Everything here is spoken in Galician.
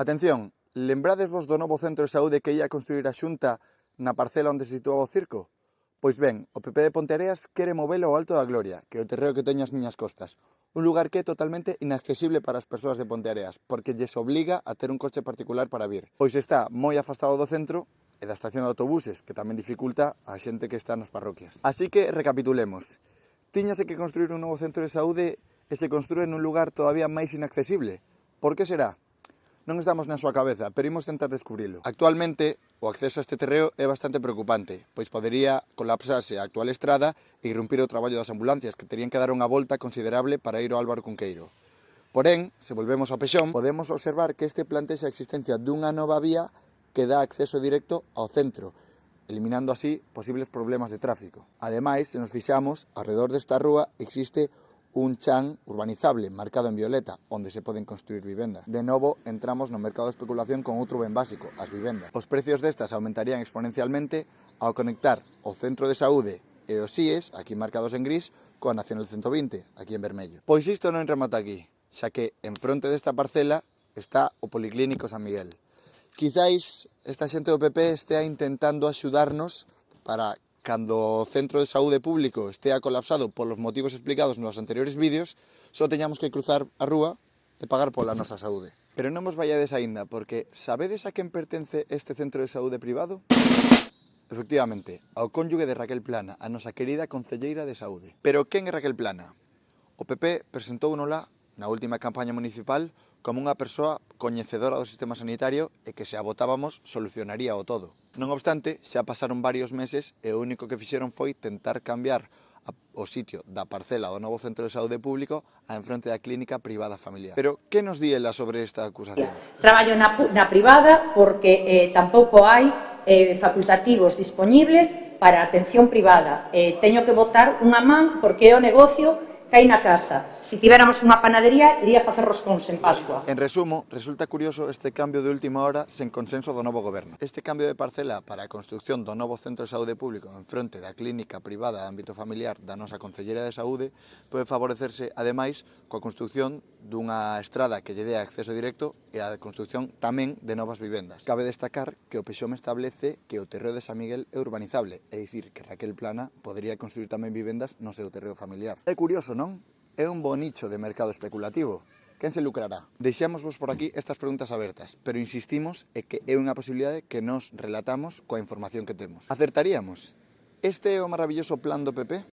Atención, lembrades vos do novo centro de saúde que ia construir a Xunta na parcela onde se situaba o circo? Pois ben, o PP de Ponteareas quere movelo ao Alto da Gloria, que é o terreo que teño as miñas costas. Un lugar que é totalmente inaccesible para as persoas de Ponteareas, porque lles obliga a ter un coche particular para vir. Pois está moi afastado do centro e da estación de autobuses, que tamén dificulta a xente que está nas parroquias. Así que recapitulemos. Tiñase que construir un novo centro de saúde e se construe nun lugar todavía máis inaccesible. Por que será? Non estamos na súa cabeza, pero imos tentar descubrilo. Actualmente, o acceso a este terreo é bastante preocupante, pois podería colapsarse a actual estrada e irrumpir o traballo das ambulancias, que terían que dar unha volta considerable para ir ao Álvaro Cunqueiro. Porén, se volvemos ao Pexón, podemos observar que este plantexa a existencia dunha nova vía que dá acceso directo ao centro, eliminando así posibles problemas de tráfico. Ademais, se nos fixamos, alrededor desta rúa existe un chan urbanizable marcado en violeta, onde se poden construir vivendas. De novo, entramos no mercado de especulación con outro ben básico, as vivendas. Os precios destas aumentarían exponencialmente ao conectar o centro de saúde e os CIES, aquí marcados en gris, coa Nacional 120, aquí en vermello. Pois isto non remata aquí, xa que en fronte desta parcela está o Policlínico San Miguel. Quizáis esta xente do PP estea intentando axudarnos para cando o centro de saúde público estea colapsado polos motivos explicados nos anteriores vídeos, só teñamos que cruzar a rúa e pagar pola nosa saúde. Pero non vos vaiades aínda, porque sabedes a quen pertence este centro de saúde privado? Efectivamente, ao cónyuge de Raquel Plana, a nosa querida concelleira de saúde. Pero quen é Raquel Plana? O PP presentounola na última campaña municipal como unha persoa coñecedora do sistema sanitario e que se a votábamos solucionaría o todo. Non obstante, xa pasaron varios meses e o único que fixeron foi tentar cambiar o sitio da parcela do novo centro de saúde público a enfronte da clínica privada familiar. Pero que nos di ela sobre esta acusación? Traballo na privada porque tampouco hai facultativos dispoñibles para a atención privada. Teño que botar unha man porque é o negocio que hai na casa. Se tivéramos unha panadería, iría facer roscóns en Pascua. En resumo, resulta curioso este cambio de última hora sen consenso do novo goberno. Este cambio de parcela para a construcción do novo centro de saúde público en fronte da clínica privada de ámbito familiar da nosa Concelleira de Saúde pode favorecerse, ademais, coa construcción dunha estrada que lle dé acceso directo e a construcción tamén de novas vivendas. Cabe destacar que o Pexome establece que o terreo de San Miguel é urbanizable, é dicir, que Raquel Plana podería construir tamén vivendas no seu terreo familiar. É curioso, non? É un bo nicho de mercado especulativo. Quen se lucrará? Deixámosvos por aquí estas preguntas abertas, pero insistimos en que é unha posibilidade que nos relatamos coa información que temos. Acertaríamos? Este é o maravilloso plan do PP?